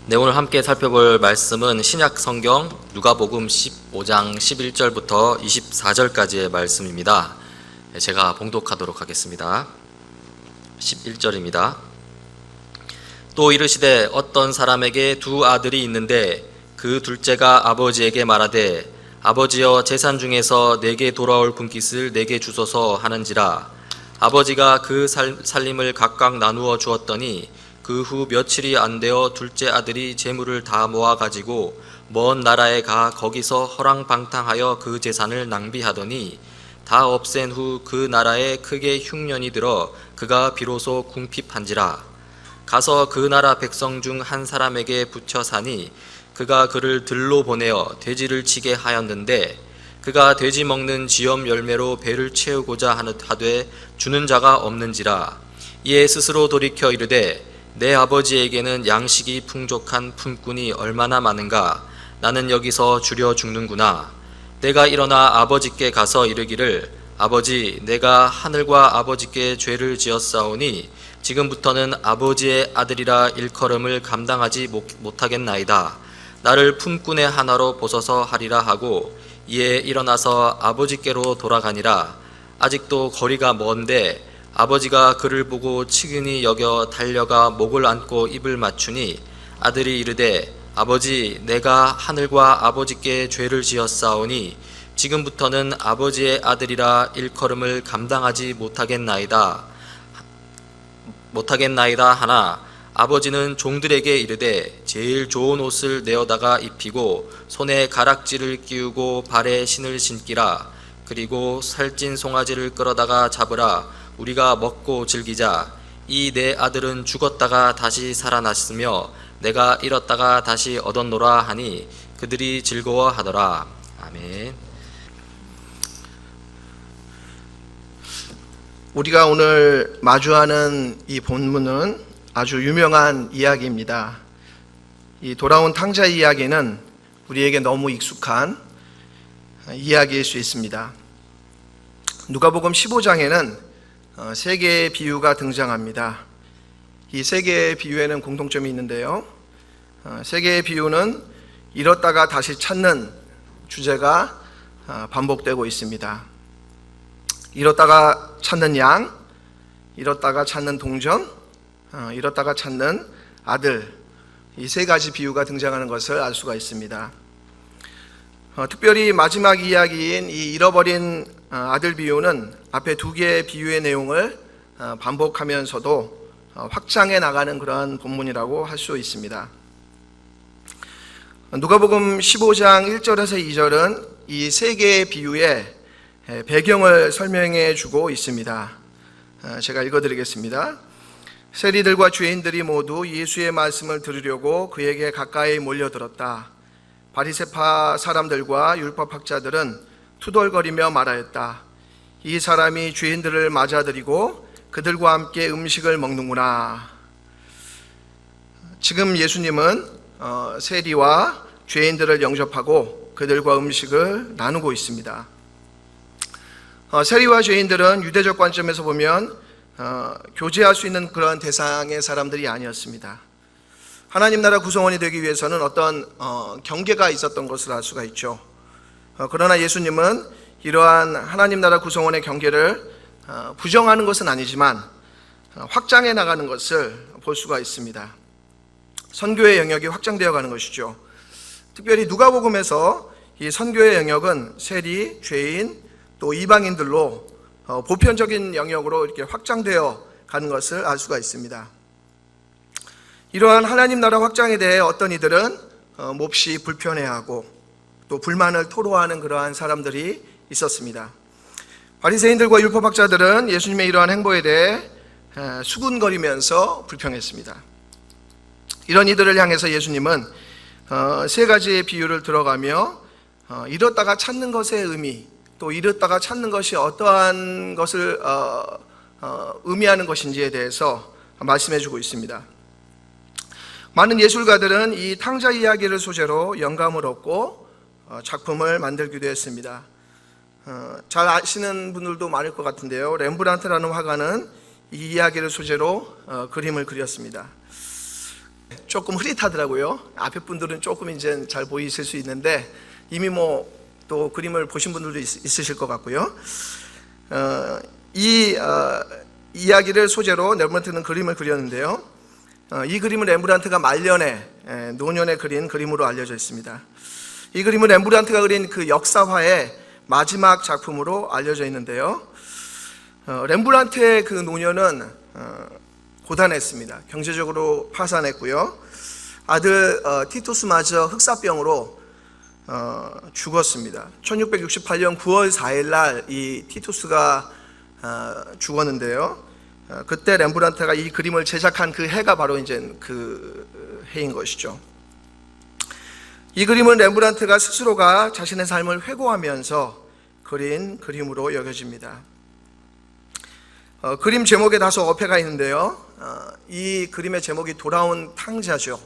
네, 오늘 함께 살펴볼 말씀은 신약 성경 누가복음 15장 11절부터 24절까지의 말씀입니다. 제가 봉독하도록 하겠습니다. 11절입니다. 또 이르시되 어떤 사람에게 두 아들이 있는데 그 둘째가 아버지에게 말하되 아버지여 재산 중에서 내게 돌아올 분깃을 내게 주소서 하는지라. 아버지가 그 살림을 각각 나누어 주었더니 그 후 며칠이 안 되어 둘째 아들이 재물을 다 모아 가지고 먼 나라에 가 거기서 허랑방탕하여 그 재산을 낭비하더니 다 없앤 후 그 나라에 크게 흉년이 들어 그가 비로소 궁핍한지라. 가서 그 나라 백성 중 한 사람에게 붙여 사니 그가 그를 들로 보내어 돼지를 치게 하였는데 그가 돼지 먹는 지엄 열매로 배를 채우고자 하되 주는 자가 없는지라. 이에 스스로 돌이켜 이르되 내 아버지에게는 양식이 풍족한 품꾼이 얼마나 많은가. 나는 여기서 주려 죽는구나. 내가 일어나 아버지께 가서 이르기를 아버지, 내가 하늘과 아버지께 죄를 지었사오니 지금부터는 아버지의 아들이라 일컬음을 감당하지 못하겠나이다. 나를 품꾼의 하나로 보소서 하리라 하고 이에 일어나서 아버지께로 돌아가니라. 아직도 거리가 먼데 아버지가 그를 보고 측은히 여겨 달려가 목을 안고 입을 맞추니 아들이 이르되 아버지, 내가 하늘과 아버지께 죄를 지었사오니 지금부터는 아버지의 아들이라 일컬음을 감당하지 못하겠나이다 하나 아버지는 종들에게 이르되 제일 좋은 옷을 내어다가 입히고 손에 가락지를 끼우고 발에 신을 신기라. 그리고 살찐 송아지를 끌어다가 잡으라. 우리가 먹고 즐기자. 이 내 아들은 죽었다가 다시 살아났으며 내가 잃었다가 다시 얻었노라 하니 그들이 즐거워하더라. 아멘. 우리가 오늘 마주하는 이 본문은 아주 유명한 이야기입니다. 이 돌아온 탕자 이야기는 우리에게 너무 익숙한 이야기일 수 있습니다. 누가복음 15장에는 세 개의 비유가 등장합니다. 이 세 개의 비유에는 공통점이 있는데요. 세 개의 비유는 잃었다가 다시 찾는 주제가 반복되고 있습니다. 잃었다가 찾는 양, 잃었다가 찾는 동전, 잃었다가 찾는 아들, 이 세 가지 비유가 등장하는 것을 알 수가 있습니다. 특별히 마지막 이야기인 이 잃어버린 아들 비유는 앞에 두 개의 비유의 내용을 반복하면서도 확장해 나가는 그런 본문이라고 할 수 있습니다. 누가복음 15장 1절에서 2절은 이 세 개의 비유의 배경을 설명해 주고 있습니다. 제가 읽어드리겠습니다. 세리들과 죄인들이 모두 예수의 말씀을 들으려고 그에게 가까이 몰려들었다. 바리새파 사람들과 율법학자들은 투덜거리며 말하였다. 이 사람이 죄인들을 맞아들이고 그들과 함께 음식을 먹는구나. 지금 예수님은 세리와 죄인들을 영접하고 그들과 음식을 나누고 있습니다. 세리와 죄인들은 유대적 관점에서 보면 교제할 수 있는 그런 대상의 사람들이 아니었습니다. 하나님 나라 구성원이 되기 위해서는 어떤 경계가 있었던 것을 알 수가 있죠. 그러나 예수님은 이러한 하나님 나라 구성원의 경계를 부정하는 것은 아니지만 확장해 나가는 것을 볼 수가 있습니다. 선교의 영역이 확장되어 가는 것이죠. 특별히 누가복음에서 이 선교의 영역은 세리, 죄인, 또 이방인들로 보편적인 영역으로 이렇게 확장되어 가는 것을 알 수가 있습니다. 이러한 하나님 나라 확장에 대해 어떤 이들은 몹시 불편해하고 또 불만을 토로하는 그러한 사람들이 있었습니다. 바리새인들과 율법학자들은 예수님의 이러한 행보에 대해 수군거리면서 불평했습니다. 이런 이들을 향해서 예수님은 세 가지의 비유를 들어가며 잃었다가 찾는 것의 의미, 또 잃었다가 찾는 것이 어떠한 것을 의미하는 것인지에 대해서 말씀해주고 있습니다. 많은 예술가들은 이 탕자 이야기를 소재로 영감을 얻고 작품을 만들기도 했습니다. 잘 아시는 분들도 많을 것 같은데요. 렘브란트라는 화가는 이 이야기를 소재로 그림을 그렸습니다. 조금 흐릿하더라고요. 앞에 분들은 조금 이제 잘 보이실 수 있는데 이미 뭐 또 그림을 보신 분들도 있으실 것 같고요. 이 이야기를 소재로 렘브란트는 그림을 그렸는데요. 이 그림은 렘브란트가 말년에 노년에 그린 그림으로 알려져 있습니다. 이 그림은 렘브란트가 그린 그 역사화의 마지막 작품으로 알려져 있는데요. 렘브란트의 그 노년은 고단했습니다. 경제적으로 파산했고요. 아들 티투스마저 흑사병으로 죽었습니다. 1668년 9월 4일 날 이 티투스가 죽었는데요. 그때 렘브란트가 이 그림을 제작한 그 해가 바로 이제 그 해인 것이죠. 이 그림은 렘브란트가 스스로가 자신의 삶을 회고하면서 그린 그림으로 여겨집니다. 그림 제목에 다소 어폐가 있는데요. 이 그림의 제목이 돌아온 탕자죠.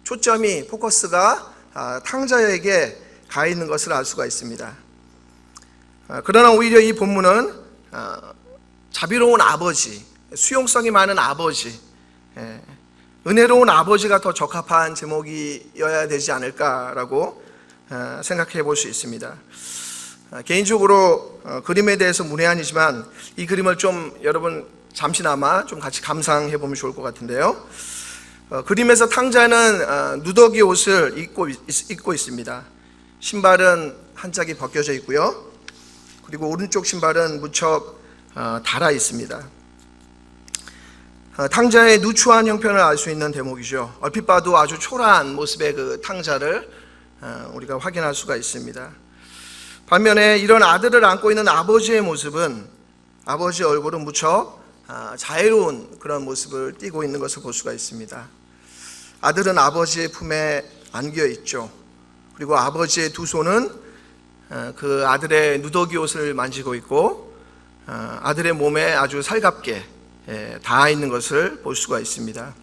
초점이 포커스가 탕자에게 가 있는 것을 알 수가 있습니다. 그러나 오히려 이 본문은 자비로운 아버지, 수용성이 많은 아버지, 은혜로운 아버지가 더 적합한 제목이어야 되지 않을까라고 생각해 볼 수 있습니다. 개인적으로 그림에 대해서 문외한이지만 이 그림을 좀 여러분 잠시나마 좀 같이 감상해 보면 좋을 것 같은데요. 그림에서 탕자는 누더기 옷을 입고 있습니다. 신발은 한 짝이 벗겨져 있고요. 그리고 오른쪽 신발은 무척 닳아 있습니다. 탕자의 누추한 형편을 알 수 있는 대목이죠. 얼핏 봐도 아주 초라한 모습의 그 탕자를 우리가 확인할 수가 있습니다. 반면에 이런 아들을 안고 있는 아버지의 모습은, 아버지의 얼굴은 무척 자애로운 그런 모습을 띠고 있는 것을 볼 수가 있습니다. 아들은 아버지의 품에 안겨 있죠. 그리고 아버지의 두 손은 그 아들의 누더기 옷을 만지고 있고 아들의 몸에 아주 살갑게 닿아 있는 것을 볼 수가 있습니다.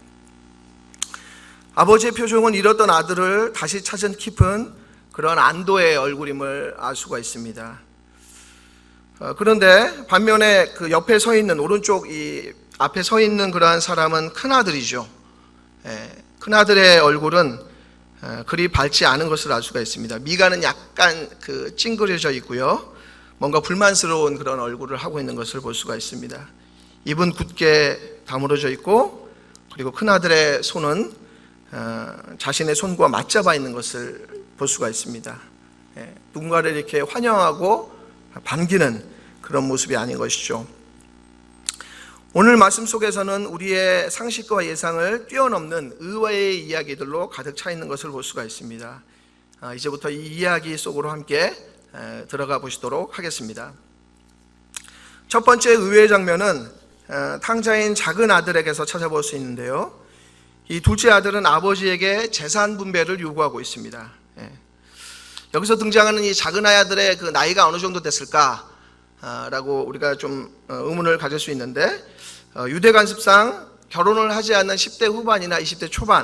아버지의 표정은 잃었던 아들을 다시 찾은 깊은 그런 안도의 얼굴임을 알 수가 있습니다. 그런데 반면에 그 옆에 서 있는 오른쪽 이 앞에 서 있는 그러한 사람은 큰 아들이죠. 큰 아들의 얼굴은 그리 밝지 않은 것을 알 수가 있습니다. 미간은 약간 그 찡그려져 있고요. 뭔가 불만스러운 그런 얼굴을 하고 있는 것을 볼 수가 있습니다. 입은 굳게 다물어져 있고 그리고 큰 아들의 손은 자신의 손과 맞잡아 있는 것을 볼 수가 있습니다. 누군가를 이렇게 환영하고 반기는 그런 모습이 아닌 것이죠. 오늘 말씀 속에서는 우리의 상식과 예상을 뛰어넘는 의외의 이야기들로 가득 차 있는 것을 볼 수가 있습니다. 이제부터 이 이야기 속으로 함께 들어가 보시도록 하겠습니다. 첫 번째 의외의 장면은 탕자인 작은 아들에게서 찾아볼 수 있는데요. 이 둘째 아들은 아버지에게 재산 분배를 요구하고 있습니다. 여기서 등장하는 이 작은 아들의 그 나이가 어느 정도 됐을까라고 우리가 좀 의문을 가질 수 있는데 유대 관습상 결혼을 하지 않는 10대 후반이나 20대 초반의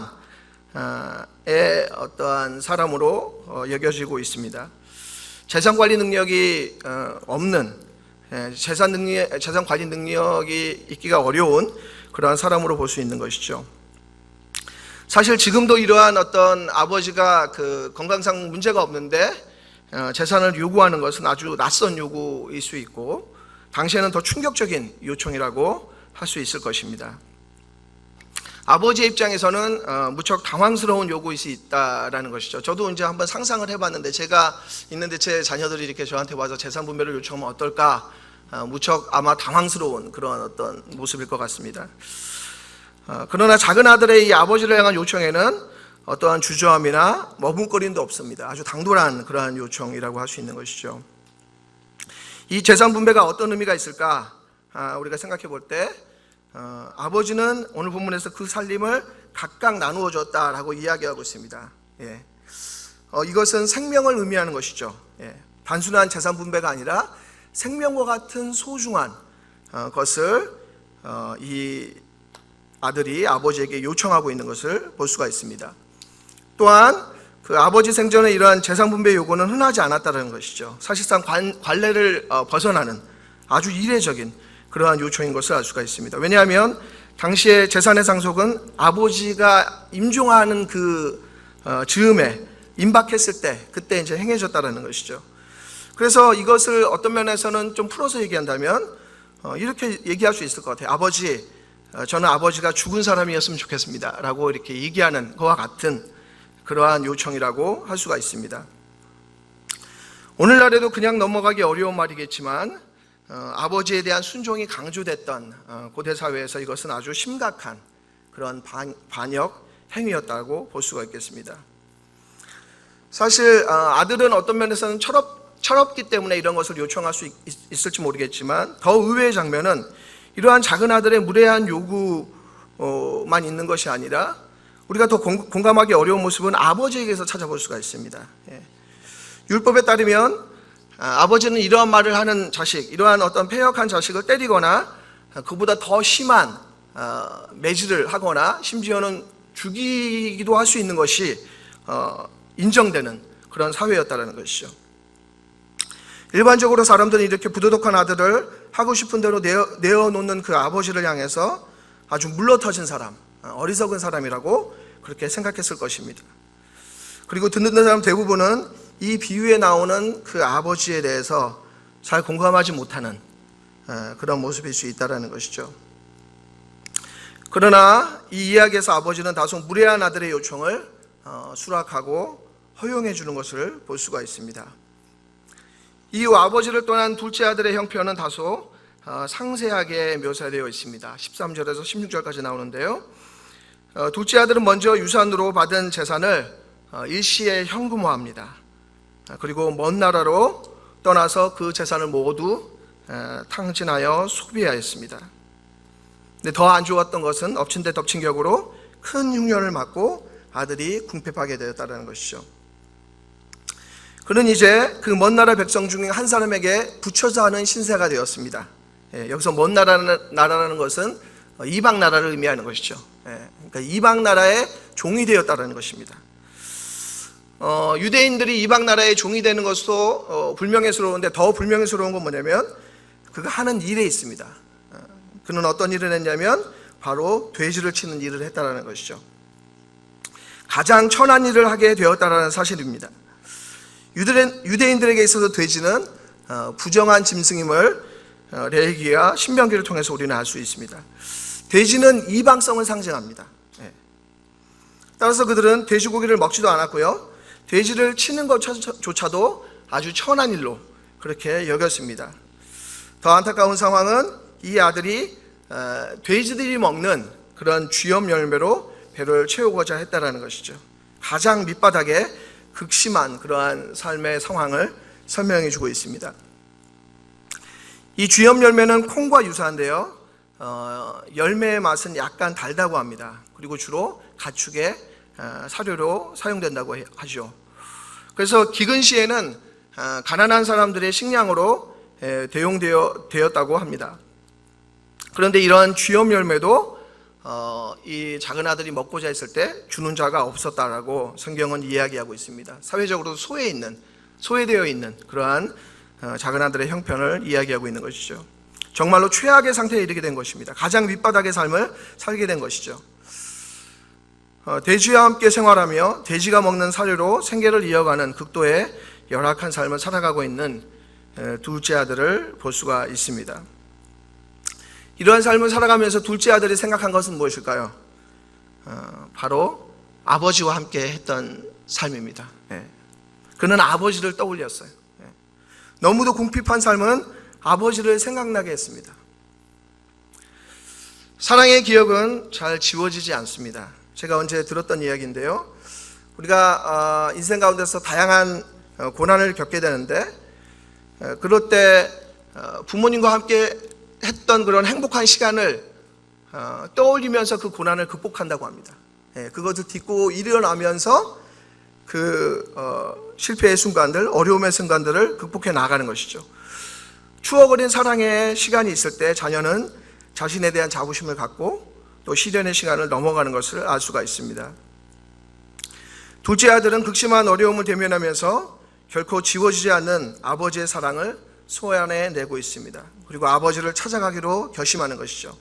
어떠한 사람으로 여겨지고 있습니다. 재산 관리 능력이 없는 재산 관리 능력이 있기가 어려운 그러한 사람으로 볼 수 있는 것이죠. 사실 지금도 이러한 어떤 아버지가 그 건강상 문제가 없는데 재산을 요구하는 것은 아주 낯선 요구일 수 있고 당시에는 더 충격적인 요청이라고 할 수 있을 것입니다. 아버지의 입장에서는 무척 당황스러운 요구일 수 있다라는 것이죠. 저도 이제 한번 상상을 해봤는데 제가 있는데 제 자녀들이 이렇게 저한테 와서 재산 분배를 요청하면 어떨까? 무척 아마 당황스러운 그런 어떤 모습일 것 같습니다. 그러나 작은 아들의 이 아버지를 향한 요청에는 어떠한 주저함이나 머뭇거림도 없습니다. 아주 당돌한 그러한 요청이라고 할 수 있는 것이죠. 이 재산 분배가 어떤 의미가 있을까? 우리가 생각해 볼 때 아버지는 오늘 본문에서 그 살림을 각각 나누어 줬다라고 이야기하고 있습니다. 이것은 생명을 의미하는 것이죠. 단순한 재산 분배가 아니라 생명과 같은 소중한 것을 이 아들이 아버지에게 요청하고 있는 것을 볼 수가 있습니다. 또한 그 아버지 생전에 이러한 재산 분배 요구는 흔하지 않았다는 것이죠. 사실상 관례를 벗어나는 아주 이례적인 그러한 요청인 것을 알 수가 있습니다. 왜냐하면 당시의 재산의 상속은 아버지가 임종하는 그 즈음에 임박했을 때 그때 이제 행해졌다라는 것이죠. 그래서 이것을 어떤 면에서는 좀 풀어서 얘기한다면 이렇게 얘기할 수 있을 것 같아요. 아버지, 저는 아버지가 죽은 사람이었으면 좋겠습니다 라고 이렇게 얘기하는 것과 같은 그러한 요청이라고 할 수가 있습니다. 오늘날에도 그냥 넘어가기 어려운 말이겠지만 아버지에 대한 순종이 강조됐던 고대 사회에서 이것은 아주 심각한 그런 반역 행위였다고 볼 수가 있겠습니다. 사실 아들은 어떤 면에서는 철없기 때문에 이런 것을 요청할 수 있을지 모르겠지만 더 의외의 장면은 이러한 작은 아들의 무례한 요구만 있는 것이 아니라 우리가 더 공감하기 어려운 모습은 아버지에게서 찾아볼 수가 있습니다. 율법에 따르면 아버지는 이러한 말을 하는 자식, 이러한 어떤 패역한 자식을 때리거나 그보다 더 심한 매질을 하거나 심지어는 죽이기도 할 수 있는 것이 인정되는 그런 사회였다는 것이죠. 일반적으로 사람들은 이렇게 부도덕한 아들을 하고 싶은 대로 내어놓는 그 아버지를 향해서 아주 물러터진 사람, 어리석은 사람이라고 그렇게 생각했을 것입니다. 그리고 듣는 사람 대부분은 이 비유에 나오는 그 아버지에 대해서 잘 공감하지 못하는 그런 모습일 수 있다는 것이죠. 그러나 이 이야기에서 아버지는 다소 무례한 아들의 요청을 수락하고 허용해 주는 것을 볼 수가 있습니다. 이후 아버지를 떠난 둘째 아들의 형편은 다소 상세하게 묘사되어 있습니다. 13절에서 16절까지 나오는데요. 둘째 아들은 먼저 유산으로 받은 재산을 일시에 현금화합니다. 그리고 먼 나라로 떠나서 그 재산을 모두 탕진하여 소비하였습니다. 근데 더 안 좋았던 것은 엎친 데 덮친 격으로 큰 흉년을 맞고 아들이 궁핍하게 되었다는 것이죠. 그는 이제 그 먼 나라 백성 중에 한 사람에게 붙여서 하는 신세가 되었습니다. 여기서 먼 나라라는 것은 이방 나라를 의미하는 것이죠. 그러니까 이방 나라의 종이 되었다는 것입니다. 유대인들이 이방 나라의 종이 되는 것도 불명예스러운데 더 불명예스러운 건 뭐냐면 그가 하는 일에 있습니다. 그는 어떤 일을 했냐면 바로 돼지를 치는 일을 했다는 것이죠. 가장 천한 일을 하게 되었다는 사실입니다. 유대인들에게 있어서 돼지는 부정한 짐승임을 레위기와 신명기를 통해서 우리는 알 수 있습니다. 돼지는 이방성을 상징합니다. 따라서 그들은 돼지고기를 먹지도 않았고요, 돼지를 치는 것조차도 아주 천한 일로 그렇게 여겼습니다. 더 안타까운 상황은 이 아들이 돼지들이 먹는 그런 쥐염 열매로 배를 채우고자 했다는 것이죠. 가장 밑바닥에 극심한 그러한 삶의 상황을 설명해 주고 있습니다. 이 쥐염 열매는 콩과 유사한데요, 열매의 맛은 약간 달다고 합니다. 그리고 주로 가축의 사료로 사용된다고 하죠. 그래서 기근 시에는 가난한 사람들의 식량으로 대용되었다고 합니다. 그런데 이러한 쥐염 열매도 이 작은 아들이 먹고자 했을 때 주는 자가 없었다라고 성경은 이야기하고 있습니다. 사회적으로 소외되어 있는 그러한 작은 아들의 형편을 이야기하고 있는 것이죠. 정말로 최악의 상태에 이르게 된 것입니다. 가장 밑바닥의 삶을 살게 된 것이죠. 돼지와 함께 생활하며 돼지가 먹는 사료로 생계를 이어가는 극도의 열악한 삶을 살아가고 있는 둘째 아들을 볼 수가 있습니다. 이러한 삶을 살아가면서 둘째 아들이 생각한 것은 무엇일까요? 바로 아버지와 함께 했던 삶입니다. 그는 아버지를 떠올렸어요. 너무도 궁핍한 삶은 아버지를 생각나게 했습니다. 사랑의 기억은 잘 지워지지 않습니다. 제가 언제 들었던 이야기인데요, 우리가 인생 가운데서 다양한 고난을 겪게 되는데 그럴 때 부모님과 함께 했던 그런 행복한 시간을 떠올리면서 그 고난을 극복한다고 합니다. 그것을 딛고 일어나면서 그 실패의 순간들, 어려움의 순간들을 극복해 나가는 것이죠. 추억 어린 사랑의 시간이 있을 때 자녀는 자신에 대한 자부심을 갖고 또 시련의 시간을 넘어가는 것을 알 수가 있습니다. 둘째 아들은 극심한 어려움을 대면하면서 결코 지워지지 않는 아버지의 사랑을 소환해내고 있습니다. 그리고 아버지를 찾아가기로 결심하는 것이죠.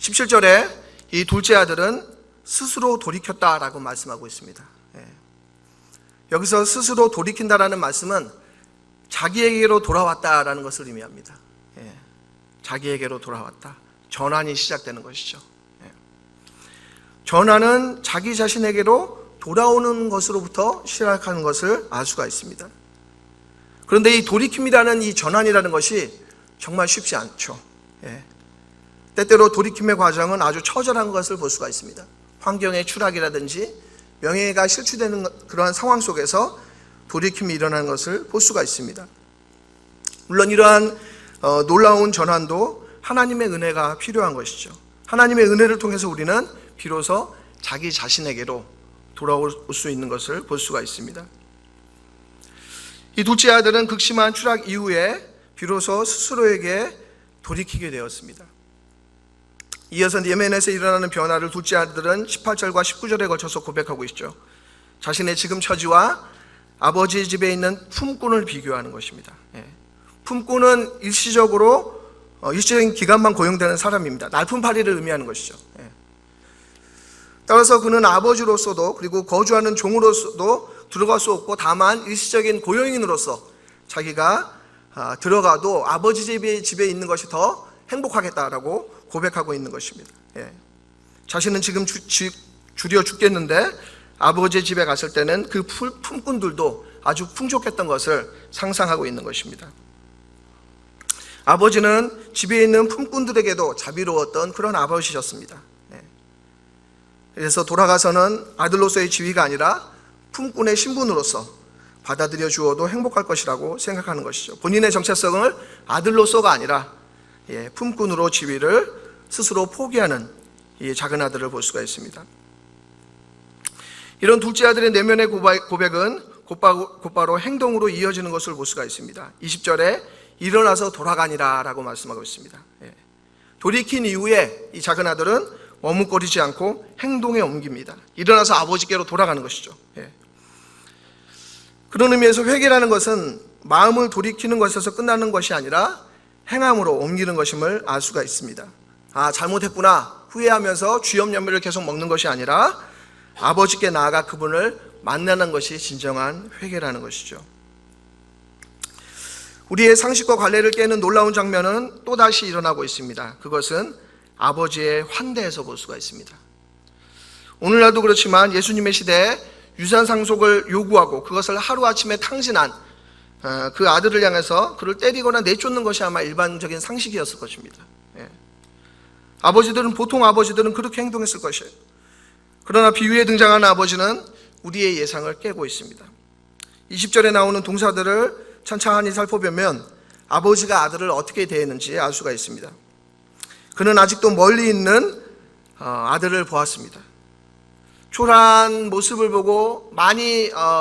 17절에 이 둘째 아들은 스스로 돌이켰다라고 말씀하고 있습니다. 여기서 스스로 돌이킨다라는 말씀은 자기에게로 돌아왔다라는 것을 의미합니다. 자기에게로 돌아왔다. 전환이 시작되는 것이죠. 전환은 자기 자신에게로 돌아오는 것으로부터 시작하는 것을 알 수가 있습니다. 그런데 이 돌이킴이라는 이 전환이라는 것이 정말 쉽지 않죠. 때때로 돌이킴의 과정은 아주 처절한 것을 볼 수가 있습니다. 환경의 추락이라든지 명예가 실추되는 그러한 상황 속에서 돌이킴이 일어나는 것을 볼 수가 있습니다. 물론 이러한 놀라운 전환도 하나님의 은혜가 필요한 것이죠. 하나님의 은혜를 통해서 우리는 비로소 자기 자신에게로 돌아올 수 있는 것을 볼 수가 있습니다. 이 둘째 아들은 극심한 추락 이후에 비로소 스스로에게 돌이키게 되었습니다. 이어서 예멘에서 일어나는 변화를 둘째 아들은 18절과 19절에 걸쳐서 고백하고 있죠. 자신의 지금 처지와 아버지 집에 있는 품꾼을 비교하는 것입니다. 품꾼은 일시적인 기간만 고용되는 사람입니다. 날품팔이를 의미하는 것이죠. 따라서 그는 아버지로서도 그리고 거주하는 종으로서도 들어갈 수 없고 다만 일시적인 고용인으로서 자기가 들어가도 아버지 집에 있는 것이 더 행복하겠다라고 고백하고 있는 것입니다. 자신은 지금 줄여 죽겠는데 아버지 집에 갔을 때는 그 품꾼들도 아주 풍족했던 것을 상상하고 있는 것입니다. 아버지는 집에 있는 품꾼들에게도 자비로웠던 그런 아버지셨습니다. 그래서 돌아가서는 아들로서의 지위가 아니라 품꾼의 신분으로서 받아들여 주어도 행복할 것이라고 생각하는 것이죠. 본인의 정체성을 아들로서가 아니라 품꾼으로 지위를 스스로 포기하는 이 작은 아들을 볼 수가 있습니다. 이런 둘째 아들의 내면의 고백은 곧바로 행동으로 이어지는 것을 볼 수가 있습니다. 20절에 일어나서 돌아가니라 라고 말씀하고 있습니다. 돌이킨 이후에 이 작은 아들은 머뭇거리지 않고 행동에 옮깁니다. 일어나서 아버지께로 돌아가는 것이죠. 그런 의미에서 회개라는 것은 마음을 돌이키는 것에서 끝나는 것이 아니라 행함으로 옮기는 것임을 알 수가 있습니다. 잘못했구나 후회하면서 쥐염염미를 계속 먹는 것이 아니라 아버지께 나아가 그분을 만나는 것이 진정한 회개라는 것이죠. 우리의 상식과 관례를 깨는 놀라운 장면은 또다시 일어나고 있습니다. 그것은 아버지의 환대에서 볼 수가 있습니다. 오늘날도 그렇지만 예수님의 시대에 유산 상속을 요구하고 그것을 하루아침에 탕진한 그 아들을 향해서 그를 때리거나 내쫓는 것이 아마 일반적인 상식이었을 것입니다. 보통 아버지들은 그렇게 행동했을 것이에요. 그러나 비유에 등장하는 아버지는 우리의 예상을 깨고 있습니다. 20절에 나오는 동사들을 천천히 살펴보면 아버지가 아들을 어떻게 대했는지 알 수가 있습니다. 그는 아직도 멀리 있는 아들을 보았습니다. 초라한 모습을 보고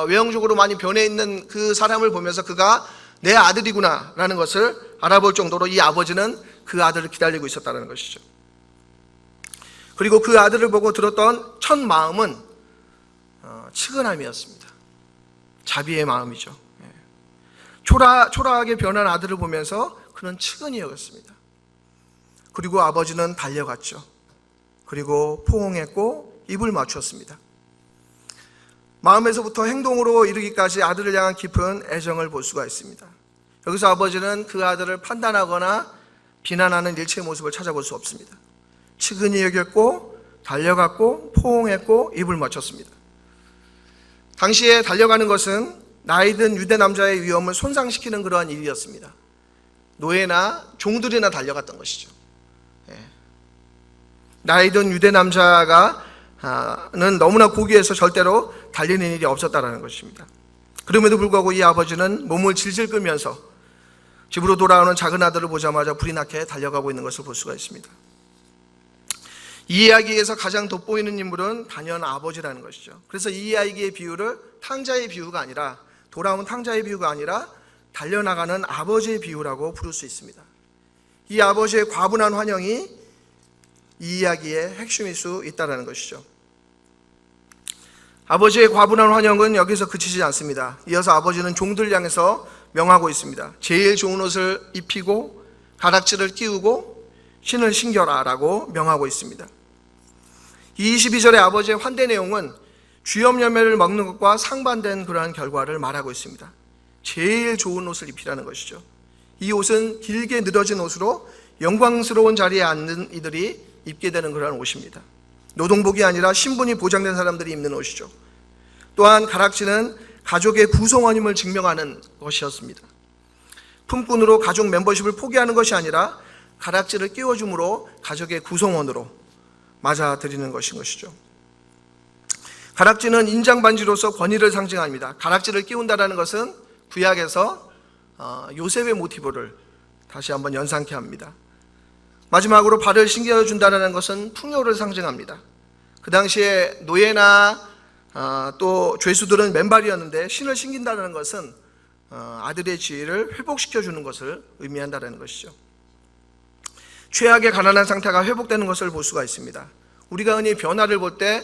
외형적으로 많이 변해 있는 그 사람을 보면서 그가 내 아들이구나 라는 것을 알아볼 정도로 이 아버지는 그 아들을 기다리고 있었다는 것이죠. 그리고 그 아들을 보고 들었던 첫 마음은 측은함이었습니다. 자비의 마음이죠. 초라하게 변한 아들을 보면서 그는 측은히 여겼습니다. 그리고 아버지는 달려갔죠. 그리고 포옹했고 입을 맞췄습니다. 마음에서부터 행동으로 이르기까지 아들을 향한 깊은 애정을 볼 수가 있습니다. 여기서 아버지는 그 아들을 판단하거나 비난하는 일체의 모습을 찾아볼 수 없습니다. 측은히 여겼고 달려갔고 포옹했고 입을 맞췄습니다. 당시에 달려가는 것은 나이든 유대 남자의 위엄을 손상시키는 그러한 일이었습니다. 노예나 종들이나 달려갔던 것이죠. 나이든 유대 남자는 너무나 고귀해서 절대로 달리는 일이 없었다는 것입니다. 그럼에도 불구하고 이 아버지는 몸을 질질 끌면서 집으로 돌아오는 작은 아들을 보자마자 불이 나게 달려가고 있는 것을 볼 수가 있습니다. 이 이야기에서 가장 돋보이는 인물은 단연 아버지라는 것이죠. 그래서 이 이야기의 비유를 탕자의 비유가 아니라 돌아온 탕자의 비유가 아니라 달려나가는 아버지의 비유라고 부를 수 있습니다. 이 아버지의 과분한 환영이 이 이야기의 핵심일 수 있다는 것이죠. 아버지의 과분한 환영은 여기서 그치지 않습니다. 이어서 아버지는 종들 향해서 명하고 있습니다. 제일 좋은 옷을 입히고 가락지를 끼우고 신을 신겨라라고 명하고 있습니다. 이 22절의 아버지의 환대 내용은 쥐염 열매를 먹는 것과 상반된 그러한 결과를 말하고 있습니다. 제일 좋은 옷을 입히라는 것이죠. 이 옷은 길게 늘어진 옷으로 영광스러운 자리에 앉는 이들이 입게 되는 그러한 옷입니다. 노동복이 아니라 신분이 보장된 사람들이 입는 옷이죠. 또한 가락지는 가족의 구성원임을 증명하는 것이었습니다. 품꾼으로 가족 멤버십을 포기하는 것이 아니라 가락지를 끼워줌으로 가족의 구성원으로 맞아들이는 것인 것이죠. 가락지는 인장반지로서 권위를 상징합니다. 가락지를 끼운다는 것은 구약에서 요셉의 모티브를 다시 한번 연상케 합니다. 마지막으로 발을 신겨준다는 것은 풍요를 상징합니다. 그 당시에 노예나 또 죄수들은 맨발이었는데 신을 신긴다는 것은 아들의 지위를 회복시켜주는 것을 의미한다는 것이죠. 최악의 가난한 상태가 회복되는 것을 볼 수가 있습니다. 우리가 흔히 변화를 볼 때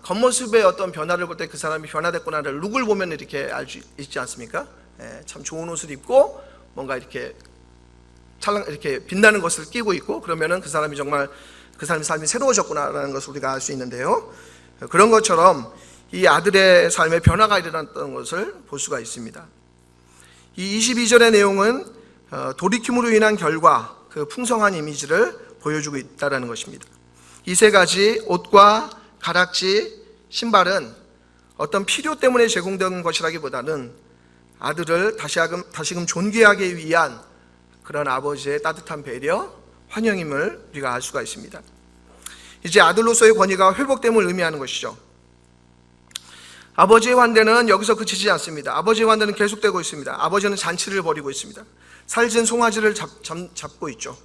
겉모습의 어떤 변화를 볼 때 그 사람이 변화됐구나를 룩을 보면 이렇게 알 수 있지 않습니까? 참 좋은 옷을 입고 뭔가 이렇게 찰랑 이렇게 빛나는 것을 끼고 있고 그러면은 그 사람이 정말 그 사람의 삶이 새로워졌구나라는 것을 우리가 알 수 있는데요. 그런 것처럼 이 아들의 삶에 변화가 일어났던 것을 볼 수가 있습니다. 이 22절의 내용은 돌이킴으로 인한 결과, 그 풍성한 이미지를 보여주고 있다는 것입니다. 이 세 가지 옷과 가락지, 신발은 어떤 필요 때문에 제공된 것이라기보다는 아들을 다시금 존귀하기 위한 그런 아버지의 따뜻한 배려, 환영임을 우리가 알 수가 있습니다. 이제 아들로서의 권위가 회복됨을 의미하는 것이죠. 아버지의 환대는 여기서 그치지 않습니다. 아버지의 환대는 계속되고 있습니다. 아버지는 잔치를 벌이고 있습니다. 살찐 송아지를 잡고 있죠.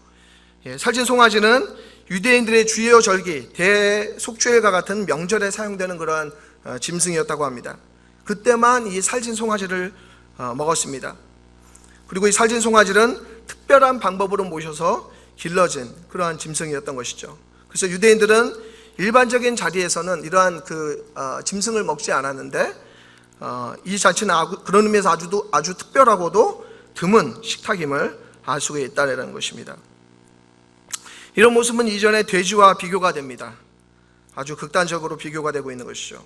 살찐 송아지는 유대인들의 주요 절기, 대속죄일과 같은 명절에 사용되는 그러한 짐승이었다고 합니다. 그때만 이 살찐 송아지를 먹었습니다. 그리고 이 살찐 송아지는 특별한 방법으로 모셔서 길러진 그러한 짐승이었던 것이죠. 그래서 유대인들은 일반적인 자리에서는 이러한 짐승을 먹지 않았는데 이 잔치는 그런 의미에서 아주 특별하고도 드문 식탁임을 알 수가 있다는 것입니다. 이런 모습은 이전의 돼지와 비교가 됩니다. 아주 극단적으로 비교가 되고 있는 것이죠.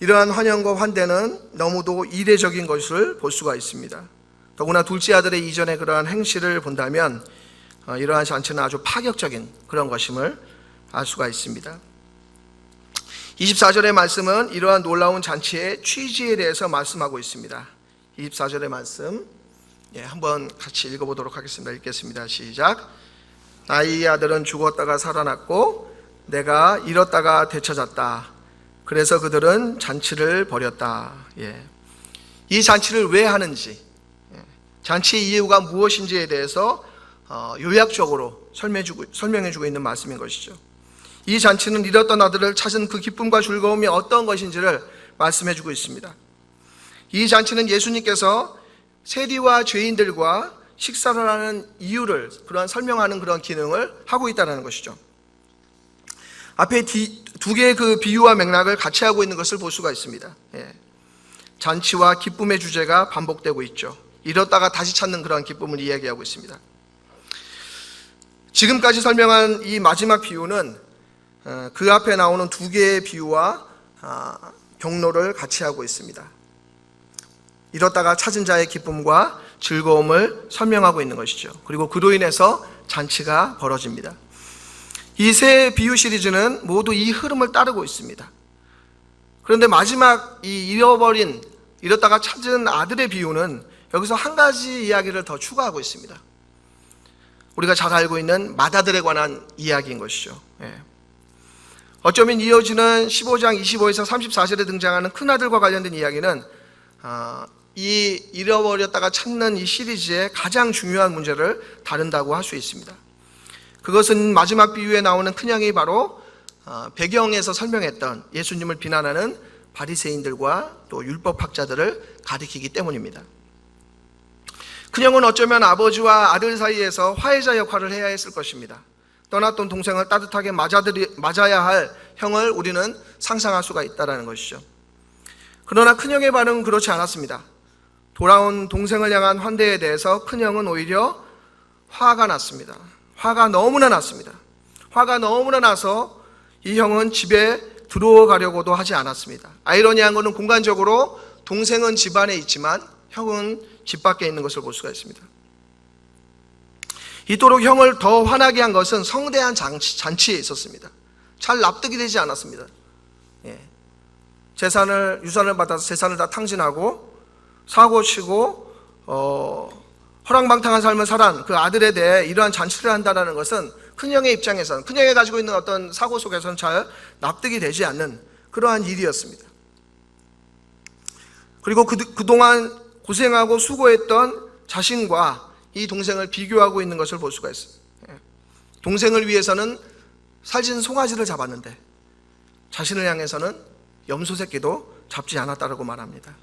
이러한 환영과 환대는 너무도 이례적인 것을 볼 수가 있습니다. 더구나 둘째 아들의 이전의 그러한 행실을 본다면 이러한 잔치는 아주 파격적인 그런 것임을 알 수가 있습니다. 24절의 말씀은 이러한 놀라운 잔치의 취지에 대해서 말씀하고 있습니다. 24절의 말씀 한번 같이 읽어보도록 하겠습니다. 읽겠습니다. 시작. 나의 아들은 죽었다가 살아났고 내가 잃었다가 되찾았다. 그래서 그들은 잔치를 벌였다. 이 잔치를 왜 하는지, 잔치의 이유가 무엇인지에 대해서 요약적으로 설명해주고 있는 말씀인 것이죠. 이 잔치는 잃었던 아들을 찾은 그 기쁨과 즐거움이 어떤 것인지를 말씀해주고 있습니다. 이 잔치는 예수님께서 세리와 죄인들과 식사를 하는 이유를 그러한 설명하는 그런 기능을 하고 있다는 것이죠. 앞에 두 개의 그 비유와 맥락을 같이 하고 있는 것을 볼 수가 있습니다. 잔치와 기쁨의 주제가 반복되고 있죠. 잃었다가 다시 찾는 그런 기쁨을 이야기하고 있습니다. 지금까지 설명한 이 마지막 비유는 그 앞에 나오는 두 개의 비유와 경로를 같이 하고 있습니다. 잃었다가 찾은 자의 기쁨과 즐거움을 설명하고 있는 것이죠. 그리고 그로 인해서 잔치가 벌어집니다. 이 세 비유 시리즈는 모두 이 흐름을 따르고 있습니다. 그런데 마지막 이 잃었다가 찾은 아들의 비유는 여기서 한 가지 이야기를 더 추가하고 있습니다. 우리가 잘 알고 있는 맏아들에 관한 이야기인 것이죠. 어쩌면 이어지는 15장 25에서 34절에 등장하는 큰아들과 관련된 이야기는 이 잃어버렸다가 찾는 이 시리즈의 가장 중요한 문제를 다룬다고 할 수 있습니다. 그것은 마지막 비유에 나오는 큰형이 바로 배경에서 설명했던 예수님을 비난하는 바리새인들과 또 율법학자들을 가리키기 때문입니다. 큰형은 어쩌면 아버지와 아들 사이에서 화해자 역할을 해야 했을 것입니다. 떠났던 동생을 따뜻하게 맞아야 할 형을 우리는 상상할 수가 있다는 것이죠. 그러나 큰형의 반응은 그렇지 않았습니다. 돌아온 동생을 향한 환대에 대해서 큰형은 오히려 화가 났습니다. 화가 너무나 났습니다. 화가 너무나 나서 이 형은 집에 들어가려고도 하지 않았습니다. 아이러니한 것은 공간적으로 동생은 집 안에 있지만 형은 집 밖에 있는 것을 볼 수가 있습니다. 이토록 형을 더 화나게 한 것은 성대한 잔치에 있었습니다. 잘 납득이 되지 않았습니다. 유산을 받아서 재산을 다 탕진하고 사고치고 허랑방탕한 삶을 살아온 그 아들에 대해 이러한 잔치를 한다는 것은 큰형의 입장에서는, 큰형이 가지고 있는 어떤 사고 속에서는 잘 납득이 되지 않는 그러한 일이었습니다. 그리고 그동안 고생하고 수고했던 자신과 이 동생을 비교하고 있는 것을 볼 수가 있어요. 동생을 위해서는 살찐 송아지를 잡았는데 자신을 향해서는 염소 새끼도 잡지 않았다고 말합니다.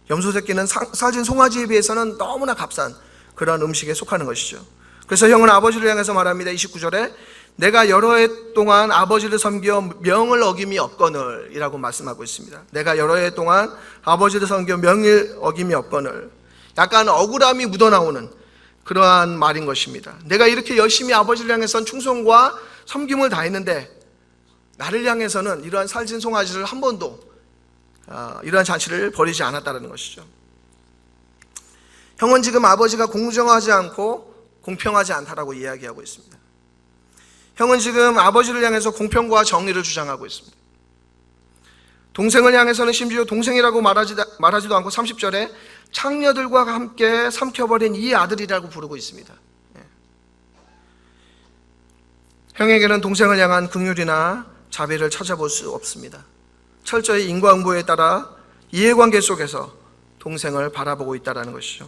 염소 새끼는 살찐 송아지에 비해서는 너무나 값싼 그런 음식에 속하는 것이죠. 그래서 형은 아버지를 향해서 말합니다. 29절에 내가 여러 해 동안 아버지를 섬겨 명을 어김이 없거늘 이라고 말씀하고 있습니다. 내가 여러 해 동안 아버지를 섬겨 명을 어김이 없거늘, 약간 억울함이 묻어나오는 그러한 말인 것입니다. 내가 이렇게 열심히 아버지를 향해서는 충성과 섬김을 다했는데 나를 향해서는 이러한 살찐 송아지를 한 번도 이러한 잔치를 벌이지 않았다는 것이죠. 형은 지금 아버지가 공정하지 않고 공평하지 않다라고 이야기하고 있습니다. 형은 지금 아버지를 향해서 공평과 정의를 주장하고 있습니다. 동생을 향해서는 심지어 동생이라고 말하지도 않고 30절에 창녀들과 함께 삼켜버린 이 아들이라고 부르고 있습니다. 형에게는 동생을 향한 긍휼이나 자비를 찾아볼 수 없습니다. 철저히 인과응보에 따라 이해관계 속에서 동생을 바라보고 있다는 것이죠.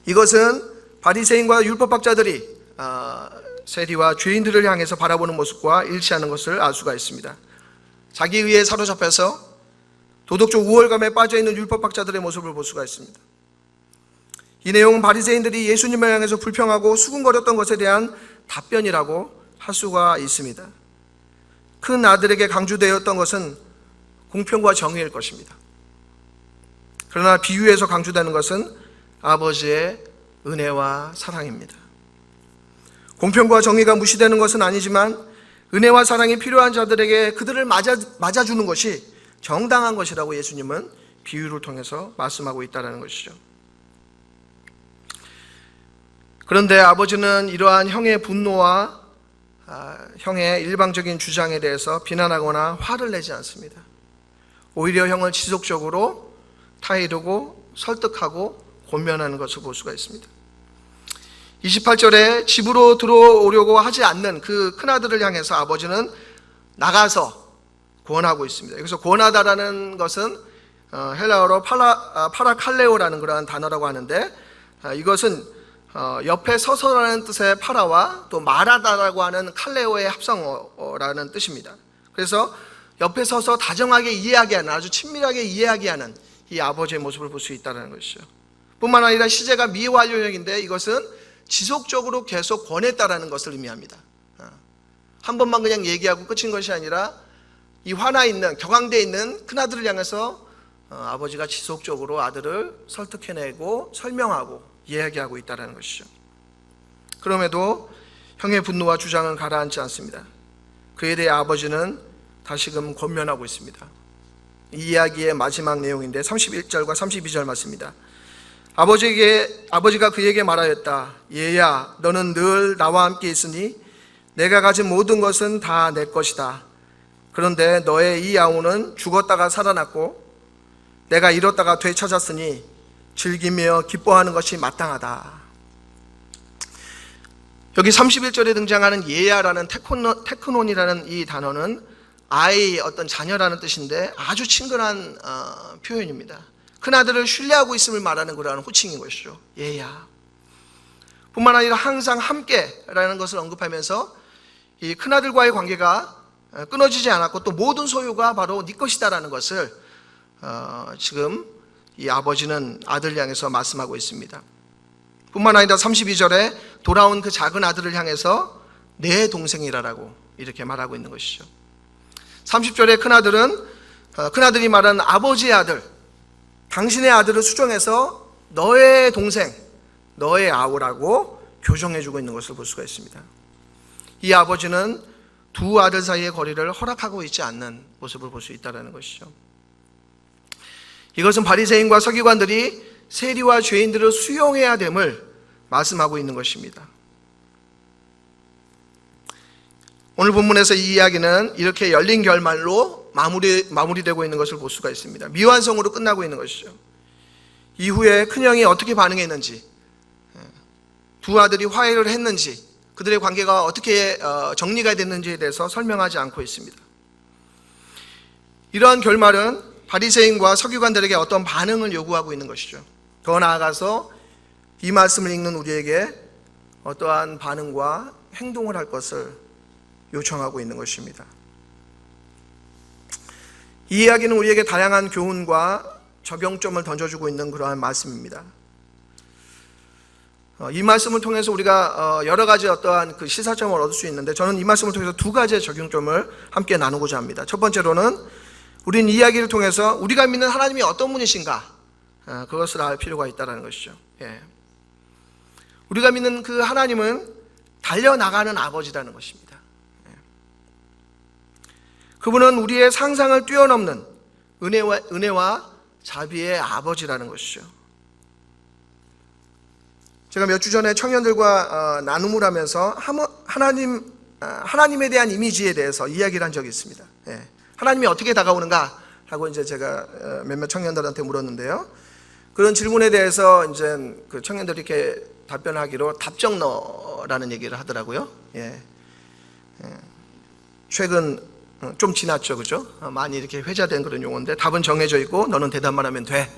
이것은 바리새인과 율법학자들이 세리와 죄인들을 향해서 바라보는 모습과 일치하는 것을 알 수가 있습니다. 자기 의에 사로잡혀서 도덕적 우월감에 빠져있는 율법학자들의 모습을 볼 수가 있습니다. 이 내용은 바리새인들이 예수님을 향해서 불평하고 수군거렸던 것에 대한 답변이라고 할 수가 있습니다. 큰 아들에게 강조되었던 것은 공평과 정의일 것입니다. 그러나 비유에서 강조되는 것은 아버지의 은혜와 사랑입니다. 공평과 정의가 무시되는 것은 아니지만 은혜와 사랑이 필요한 자들에게 그들을 맞아주는 것이 정당한 것이라고 예수님은 비유를 통해서 말씀하고 있다는 것이죠. 그런데 아버지는 이러한 형의 분노와 형의 일방적인 주장에 대해서 비난하거나 화를 내지 않습니다. 오히려 형을 지속적으로 타이르고 설득하고 권면하는 것을 볼 수가 있습니다. 28절에 집으로 들어오려고 하지 않는 그 큰아들을 향해서 아버지는 나가서 권하고 있습니다. 여기서 권하다라는 것은 헬라어로 파라칼레오라는 그러한 단어라고 하는데, 이것은 옆에 서서라는 뜻의 파라와 또 말하다라고 하는 칼레오의 합성어라는 뜻입니다. 그래서 옆에 서서 다정하게 이해하게 하는, 아주 친밀하게 이해하게 하는 이 아버지의 모습을 볼 수 있다는 것이죠. 뿐만 아니라 시제가 미완료형인데 이것은 지속적으로 계속 권했다라는 것을 의미합니다. 한 번만 그냥 얘기하고 끝인 것이 아니라 이 화나 있는, 격앙되어 있는 큰아들을 향해서 아버지가 지속적으로 아들을 설득해내고 설명하고 이야기하고 있다는 것이죠. 그럼에도 형의 분노와 주장은 가라앉지 않습니다. 그에 대해 아버지는 다시금 권면하고 있습니다. 이 이야기의 마지막 내용인데 31절과 32절 말씀입니다. 아버지가 그에게 말하였다. 얘야, 너는 늘 나와 함께 있으니 내가 가진 모든 것은 다 내 것이다. 그런데 너의 이 아우는 죽었다가 살아났고 내가 잃었다가 되찾았으니 즐기며 기뻐하는 것이 마땅하다. 여기 31절에 등장하는 예야라는 테크논이라는 이 단어는 아이, 어떤 자녀라는 뜻인데 아주 친근한 표현입니다. 큰아들을 신뢰하고 있음을 말하는 그러한 호칭인 것이죠. 얘야. 뿐만 아니라 항상 함께라는 것을 언급하면서 이 큰아들과의 관계가 끊어지지 않았고 또 모든 소유가 바로 네 것이다라는 것을 지금 이 아버지는 아들을 향해서 말씀하고 있습니다. 뿐만 아니라 32절에 돌아온 그 작은 아들을 향해서 내 동생이라고 이렇게 말하고 있는 것이죠. 30절에 큰아들이 말하는 아버지의 아들, 당신의 아들을 수정해서 너의 동생, 너의 아우라고 교정해주고 있는 것을 볼 수가 있습니다. 이 아버지는 두 아들 사이의 거리를 허락하고 있지 않는 모습을 볼 수 있다는 것이죠. 이것은 바리새인과 서기관들이 세리와 죄인들을 수용해야 됨을 말씀하고 있는 것입니다. 오늘 본문에서 이 이야기는 이렇게 열린 결말로 마무리되고 있는 것을 볼 수가 있습니다. 미완성으로 끝나고 있는 것이죠. 이후에 큰형이 어떻게 반응했는지, 두 아들이 화해를 했는지, 그들의 관계가 어떻게 정리가 됐는지에 대해서 설명하지 않고 있습니다. 이러한 결말은 바리새인과 서기관들에게 어떤 반응을 요구하고 있는 것이죠. 더 나아가서 이 말씀을 읽는 우리에게 어떠한 반응과 행동을 할 것을 요청하고 있는 것입니다. 이 이야기는 우리에게 다양한 교훈과 적용점을 던져주고 있는 그러한 말씀입니다. 이 말씀을 통해서 우리가 여러 가지 어떠한 그 시사점을 얻을 수 있는데, 저는 이 말씀을 통해서 두 가지의 적용점을 함께 나누고자 합니다. 첫 번째로는 우리는 이 이야기를 통해서 우리가 믿는 하나님이 어떤 분이신가, 그것을 알 필요가 있다는 것이죠. 우리가 믿는 그 하나님은 달려나가는 아버지라는 것입니다. 그분은 우리의 상상을 뛰어넘는 은혜와 자비의 아버지라는 것이죠. 제가 몇 주 전에 청년들과 나눔을 하면서 하나님에 대한 이미지에 대해서 이야기를 한 적이 있습니다. 하나님이 어떻게 다가오는가 하고 이제 제가 몇몇 청년들한테 물었는데요. 그런 질문에 대해서 이제 그 청년들이 이렇게 답변하기로 답정너라는 얘기를 하더라고요. 최근 좀 지났죠, 그죠? 많이 이렇게 회자된 그런 용어인데, 답은 정해져 있고 너는 대답만 하면 돼.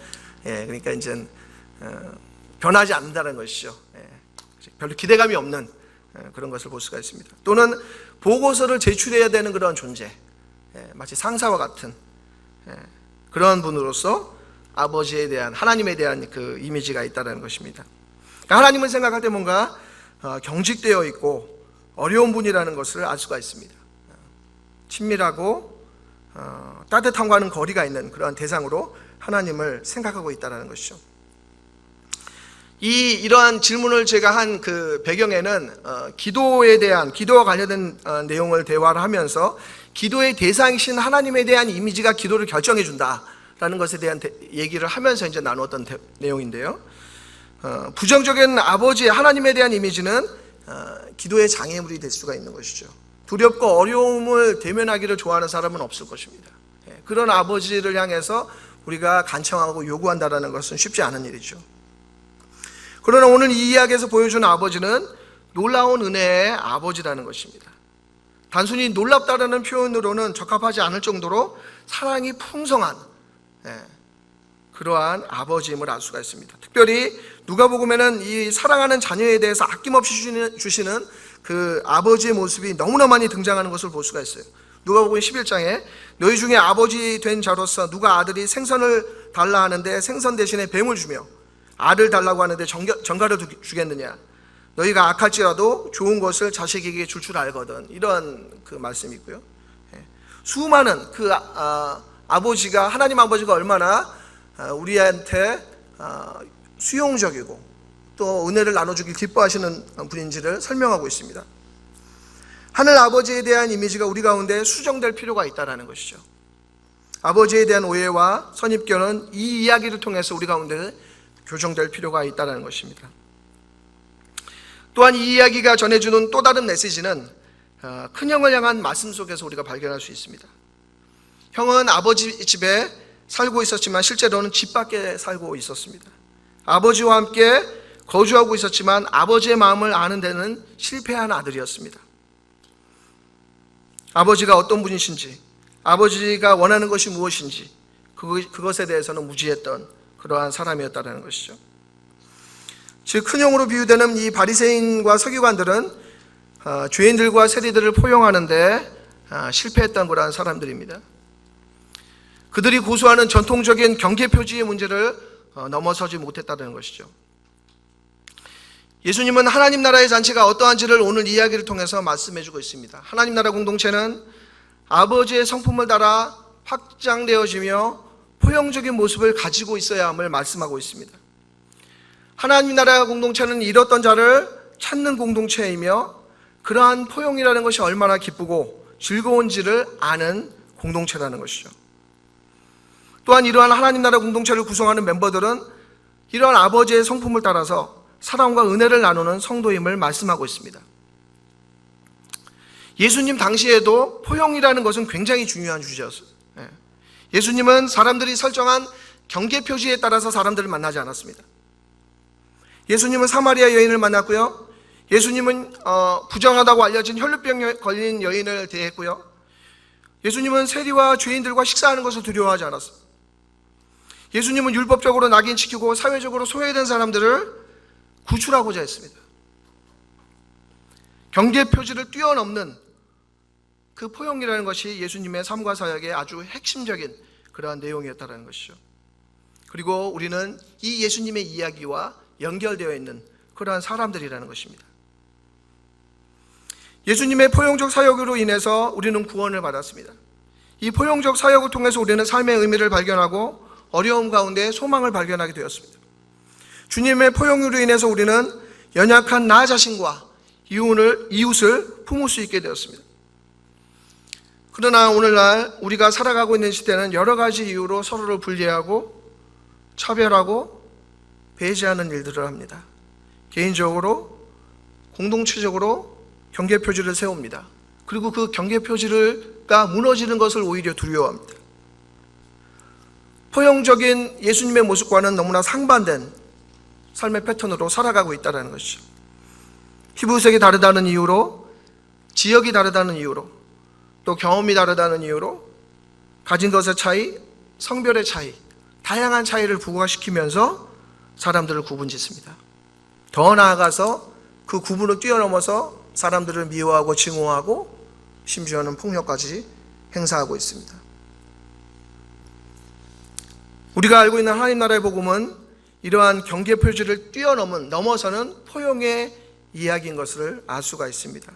그러니까 이제 변하지 않는다는 것이죠. 별로 기대감이 없는 그런 것을 볼 수가 있습니다. 또는 보고서를 제출해야 되는 그런 존재, 마치 상사와 같은 그런 분으로서 아버지에 대한, 하나님에 대한 그 이미지가 있다는 것입니다. 그러니까 하나님을 생각할 때 뭔가 경직되어 있고 어려운 분이라는 것을 알 수가 있습니다. 친밀하고 따뜻함과는 거리가 있는 그러한 대상으로 하나님을 생각하고 있다는 것이죠. 이러한 질문을 제가 한 그 배경에는 기도와 관련된 내용을 대화를 하면서 기도의 대상이신 하나님에 대한 이미지가 기도를 결정해 준다라는 것에 대한 얘기를 하면서 이제 나누었던 내용인데요. 부정적인 아버지 하나님에 대한 이미지는 기도의 장애물이 될 수가 있는 것이죠. 두렵고 어려움을 대면하기를 좋아하는 사람은 없을 것입니다. 그런 아버지를 향해서 우리가 간청하고 요구한다는 것은 쉽지 않은 일이죠. 그러나 오늘 이 이야기에서 보여주는 아버지는 놀라운 은혜의 아버지라는 것입니다. 단순히 놀랍다라는 표현으로는 적합하지 않을 정도로 사랑이 풍성한 그러한 아버지임을 알 수가 있습니다. 특별히 누가복음에는 이 사랑하는 자녀에 대해서 아낌없이 주시는 그 아버지의 모습이 너무나 많이 등장하는 것을 볼 수가 있어요. 누가복음 11장에 너희 중에 아버지 된 자로서 누가 아들이 생선을 달라 하는데 생선 대신에 뱀을 주며 알을 달라고 하는데 정갈을 주겠느냐, 너희가 악할지라도 좋은 것을 자식에게 줄 줄 알거든, 이런 그 말씀이 있고요. 수많은 그 아버지가, 하나님 아버지가 얼마나 우리한테 수용적이고 또 은혜를 나눠주길 기뻐하시는 분인지를 설명하고 있습니다. 하늘 아버지에 대한 이미지가 우리 가운데 수정될 필요가 있다는 것이죠. 아버지에 대한 오해와 선입견은 이 이야기를 통해서 우리 가운데 교정될 필요가 있다는 것입니다. 또한 이 이야기가 전해주는 또 다른 메시지는 큰형을 향한 말씀 속에서 우리가 발견할 수 있습니다. 형은 아버지 집에 살고 있었지만 실제로는 집 밖에 살고 있었습니다. 아버지와 함께 거주하고 있었지만 아버지의 마음을 아는 데는 실패한 아들이었습니다. 아버지가 어떤 분이신지, 아버지가 원하는 것이 무엇인지 그것에 대해서는 무지했던 그러한 사람이었다는 것이죠. 즉 큰형으로 비유되는 이 바리새인과 서기관들은 죄인들과 세리들을 포용하는데 실패했던 그러한 사람들입니다. 그들이 고수하는 전통적인 경계표지의 문제를 넘어서지 못했다는 것이죠. 예수님은 하나님 나라의 잔치가 어떠한지를 오늘 이야기를 통해서 말씀해주고 있습니다. 하나님 나라 공동체는 아버지의 성품을 따라 확장되어지며 포용적인 모습을 가지고 있어야 함을 말씀하고 있습니다. 하나님 나라 공동체는 잃었던 자를 찾는 공동체이며 그러한 포용이라는 것이 얼마나 기쁘고 즐거운지를 아는 공동체라는 것이죠. 또한 이러한 하나님 나라 공동체를 구성하는 멤버들은 이러한 아버지의 성품을 따라서 사랑과 은혜를 나누는 성도임을 말씀하고 있습니다. 예수님 당시에도 포용이라는 것은 굉장히 중요한 주제였어요. 예수님은 사람들이 설정한 경계 표시에 따라서 사람들을 만나지 않았습니다. 예수님은 사마리아 여인을 만났고요. 예수님은 부정하다고 알려진 혈루병 걸린 여인을 대했고요. 예수님은 세리와 죄인들과 식사하는 것을 두려워하지 않았습니다. 예수님은 율법적으로 낙인 지키고 사회적으로 소외된 사람들을 구출하고자 했습니다. 경계 표지를 뛰어넘는 그 포용이라는 것이 예수님의 삶과 사역의 아주 핵심적인 그러한 내용이었다는 것이죠. 그리고 우리는 이 예수님의 이야기와 연결되어 있는 그러한 사람들이라는 것입니다. 예수님의 포용적 사역으로 인해서 우리는 구원을 받았습니다. 이 포용적 사역을 통해서 우리는 삶의 의미를 발견하고 어려움 가운데 소망을 발견하게 되었습니다. 주님의 포용으로 인해서 우리는 연약한 나 자신과 이웃을 품을 수 있게 되었습니다. 그러나 오늘날 우리가 살아가고 있는 시대는 여러 가지 이유로 서로를 분리하고 차별하고 배제하는 일들을 합니다. 개인적으로, 공동체적으로 경계표지를 세웁니다. 그리고 그 경계표지가 무너지는 것을 오히려 두려워합니다. 포용적인 예수님의 모습과는 너무나 상반된 삶의 패턴으로 살아가고 있다는 것이죠. 피부색이 다르다는 이유로, 지역이 다르다는 이유로, 또 경험이 다르다는 이유로 가진 것의 차이, 성별의 차이, 다양한 차이를 부과시키면서 사람들을 구분짓습니다. 더 나아가서 그 구분을 뛰어넘어서 사람들을 미워하고 증오하고 심지어는 폭력까지 행사하고 있습니다. 우리가 알고 있는 하나님 나라의 복음은 이러한 경계 표지를 넘어서는 포용의 이야기인 것을 알 수가 있습니다.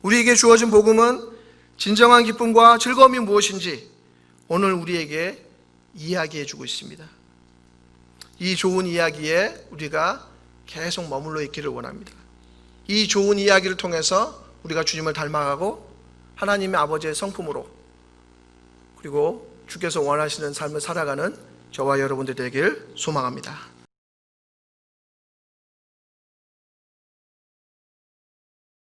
우리에게 주어진 복음은 진정한 기쁨과 즐거움이 무엇인지 오늘 우리에게 이야기해 주고 있습니다. 이 좋은 이야기에 우리가 계속 머물러 있기를 원합니다. 이 좋은 이야기를 통해서 우리가 주님을 닮아가고 하나님의 아버지의 성품으로 그리고 주께서 원하시는 삶을 살아가는 저와 여러분들 되길 소망합니다.